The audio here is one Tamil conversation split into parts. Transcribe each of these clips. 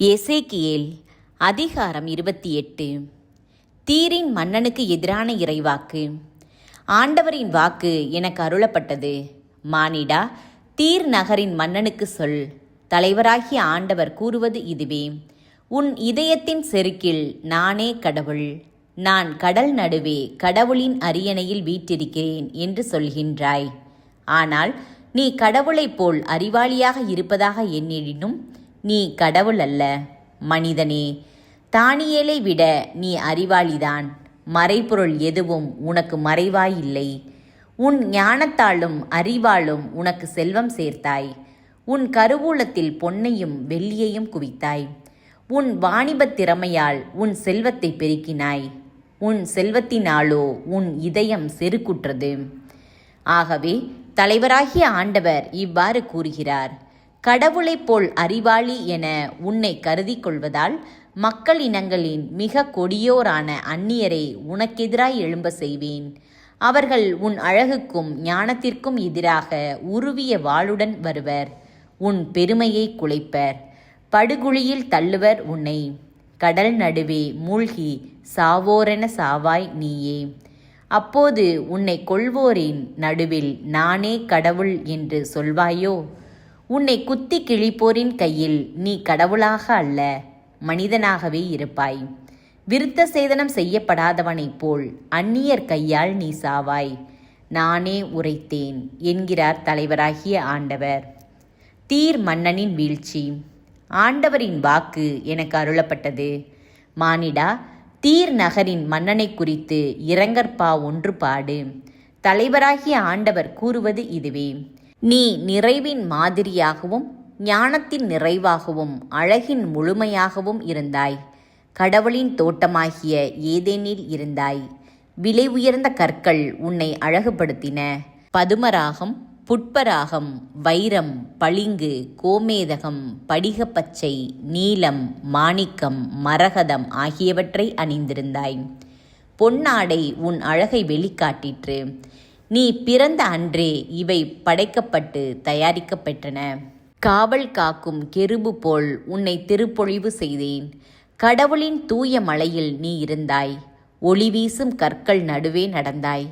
எசேக்கியேல் அதிகாரம் 28. தீரின் மன்னனுக்கு எதிரான இறைவாக்கு. ஆண்டவரின் வாக்கு எனக்கு அருளப்பட்டது. மானிடா, தீர் நகரின் மன்னனுக்கு சொல். தலைவராகிய ஆண்டவர் கூறுவது இதுவே: உன் இதயத்தின் செருக்கில் நானே கடவுள். நான் கடல் நடுவே கடவுளின் அரியணையில் வீற்றிருக்கிறேன் என்று சொல்கின்றாய். ஆனால் நீ கடவுளைப் போல் அறிவாளியாக இருப்பதாக எண்ணினும் நீ கடவுள் அல்ல. மனிதனே, தானியேலை விட நீ அறிவாளிதான். மறைபொருள் எதுவும் உனக்கு மறைவாயில்லை. உன் ஞானத்தாலும் அறிவாலும் உனக்கு செல்வம் சேர்த்தாய். உன் கருவூலத்தில் பொன்னையும் வெள்ளியையும் குவித்தாய். உன் வாணிபத் திறமையால் உன் செல்வத்தை பெருக்கினாய். உன் செல்வத்தினாலோ உன் இதயம் செருக்குற்றது. ஆகவே தலைவராகிய ஆண்டவர் இவ்வாறு கூறுகிறார்: கடவுளைப் போல் அறிவாளி என உன்னை கருதி கொள்வதால் மக்கள் இனங்களின் மிக கொடியோரான அந்நியரை உனக்கெதிராய் எழும்ப செய்வேன். அவர்கள் உன் அழகுக்கும் ஞானத்திற்கும் எதிராக உருவிய வாளுடன் வருவர். உன் பெருமையை குலைப்பர். படுகுழியில் தள்ளுவர் உன்னை. கடல் நடுவே மூழ்கி சாவோரென சாவாய் நீயே. அப்போது உன்னை கொல்வோரின் நடுவில் நானே கடவுள் என்று சொல்வாயோ? உன்னை குத்தி கிழிப்போரின் கையில் நீ கடவுளாக அல்ல, மனிதனாகவே இருப்பாய். விருத்த சேதனம் செய்யப்படாதவனைப் போல் அந்நியர் கையால் நீ சாவாய். நானே உரைத்தேன் என்கிறார் தலைவராகிய ஆண்டவர். தீர் மன்னனின் வீழ்ச்சி. ஆண்டவரின் வாக்கு எனக்கு அருளப்பட்டது. மானிடா, தீர் நகரின் மன்னனை குறித்து இரங்கற்பா ஒன்று பாடு. தலைவராகிய ஆண்டவர் கூறுவது இதுவே: நீ நிறைவின் மாதிரியாகவும் ஞானத்தின் நிறைவாகவும் அழகின் முழுமையாகவும் இருந்தாய். கடவுளின் தோட்டமாகிய ஏதேனில் இருந்தாய். விலை உயர்ந்த கற்கள் உன்னை அழகுபடுத்தின. பதுமராகம், புட்பராகம், வைரம், பளிங்கு, கோமேதகம், படிகப்பச்சை, நீலம், மாணிக்கம், மரகதம் ஆகியவற்றை அணிந்திருந்தாய். பொன்னாடை உன் அழகை வெளிக்காட்டிற்று. நீ பிறந்த அன்றே இவை படைக்கப்பட்டு தயாரிக்கப்பட்டன. காவல் காக்கும் கெருபு போல் உன்னை திருப்பொழிவு செய்தேன். கடவுளின் தூய மலையில் நீ இருந்தாய். ஒளி வீசும் கற்கள் நடுவே நடந்தாய்.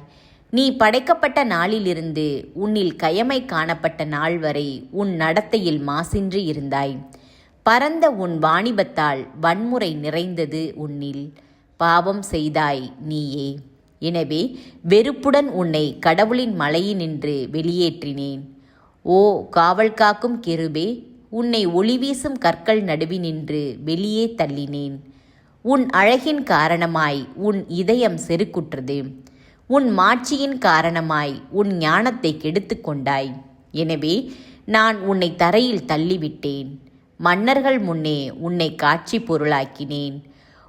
நீ படைக்கப்பட்ட நாளிலிருந்து உன்னில் கயமை காணப்பட்ட நாள் வரை உன் நடத்தையில் மாசின்றி இருந்தாய். பரந்த உன் வாணிபத்தால் வன்முறை நிறைந்தது உன்னில். பாவம் செய்தாய் நீயே. எனவே வெறுப்புடன் உன்னை கடவுளின் மலையினின்று வெளியேற்றினேன். ஓ காவல் காக்கும் கெருபே, உன்னை ஒளிவீசும் கற்கள் நடுவினின்று வெளியே தள்ளினேன். உன் அழகின் காரணமாய் உன் இதயம் செருக்குற்றது. உன் மாட்சியின் காரணமாய் உன் ஞானத்தை கெடுத்து கொண்டாய். எனவே நான் உன்னை தரையில் தள்ளிவிட்டேன். மன்னர்கள் முன்னே உன்னை காட்சி பொருளாக்கினேன்.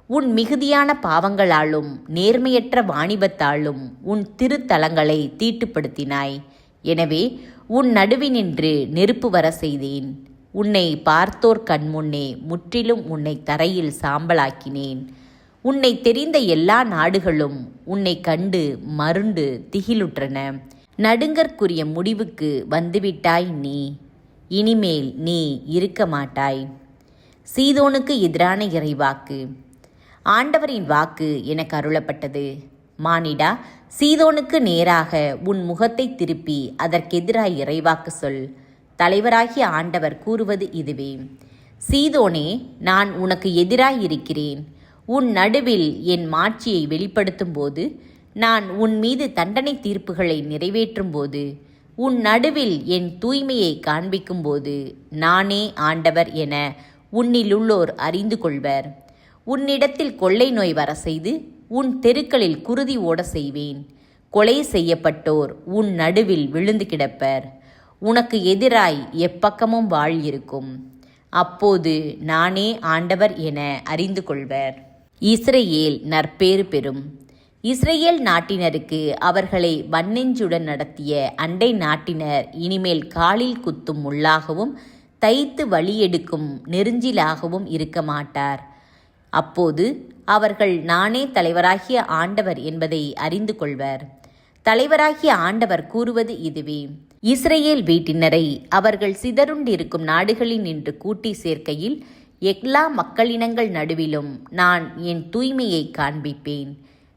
உன் மிகுதியான பாவங்களாலும் நேர்மையற்ற வாணிபத்தாலும் உன் திருத்தலங்களை தீட்டுப்படுத்தினாய். எனவே உன் நடுவினின்று நெருப்பு வர செய்தேன். உன்னை பார்த்தோர் கண்முன்னே முற்றிலும் உன்னை தரையில் சாம்பலாக்கினேன். உன்னை தெரிந்த எல்லா நாடுகளும் உன்னை கண்டு மருண்டு திகிலுற்றன. நடுங்கற்குரிய முடிவுக்கு வந்துவிட்டாய் நீ. இனிமேல் நீ இருக்க மாட்டாய். சீதோனுக்கு எதிரான இறைவாக்கு. ஆண்டவரின் வாக்கு எனக்கு அருளப்பட்டது. மானிடா, சீதோனுக்கு நேராக உன் முகத்தை திருப்பி அதற்கெதிராய் இறைவாக்கு சொல். தலைவராகிய ஆண்டவர் கூறுவது இதுவே: சீதோனே, நான் உனக்கு எதிராய் இருக்கிறேன். உன் நடுவில் என் மாட்சியை வெளிப்படுத்தும் போது, நான் உன் மீது தண்டனை தீர்ப்புகளை நிறைவேற்றும் போது, உன் நடுவில் என் தூய்மையை காண்பிக்கும் போது, நானே ஆண்டவர் என உன்னிலுள்ளோர் அறிந்து கொள்வர். உன்னிடத்தில் கொள்ளை நோய் வர செய்து உன் தெருக்களில் குருதி ஓட செய்வேன். கொலை செய்யப்பட்டோர் உன் நடுவில் விழுந்து கிடப்பர். உனக்கு எதிராய் எப்பக்கமும் வாள் இருக்கும். அப்போது நானே ஆண்டவர் என அறிந்து கொள்வர். இஸ்ரேல் நற்பேறு பெறும். இஸ்ரேல் நாட்டினருக்கு அவர்களை வன்னெஞ்சுடன் நடத்திய அண்டை நாட்டினர் இனிமேல் காலில் குத்தும் முள்ளாகவும் தைத்து வழியெடுக்கும் நெருஞ்சிலாகவும் இருக்க மாட்டார். அப்போது அவர்கள் நானே தலைவராகிய ஆண்டவர் என்பதை அறிந்து கொள்வர். தலைவராகிய ஆண்டவர் கூறுவது இதுவே: இஸ்ரேல் வீட்டினரை அவர்கள் சிதறுண்டிருக்கும் நாடுகளில் நின்று கூட்டி சேர்க்கையில் எல்லா மக்களினங்கள் நடுவிலும் நான் என் தூய்மையை காண்பிப்பேன்.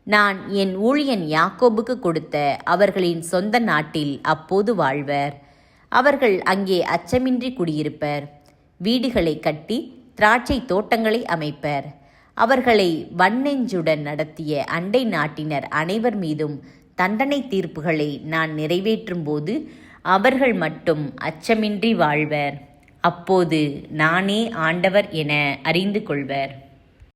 நான் என் ஊழியன் யாக்கோபுக்கு கொடுத்த அவர்களின் சொந்த நாட்டில் அப்போது வாழ்வர். அவர்கள் அங்கே அச்சமின்றி குடியிருப்பர். வீடுகளை கட்டி திராட்சை தோட்டங்களை அமைப்பர். அவர்களை வன்னெஞ்சுடன் நடத்திய அண்டை நாட்டினர் அனைவர் மீதும் தண்டனை தீர்ப்புகளை நான் நிறைவேற்றும் போது அவர்கள் மட்டும் அச்சமின்றி வாழ்வர். அப்போது நானே ஆண்டவர் என அறிந்து கொள்வர்.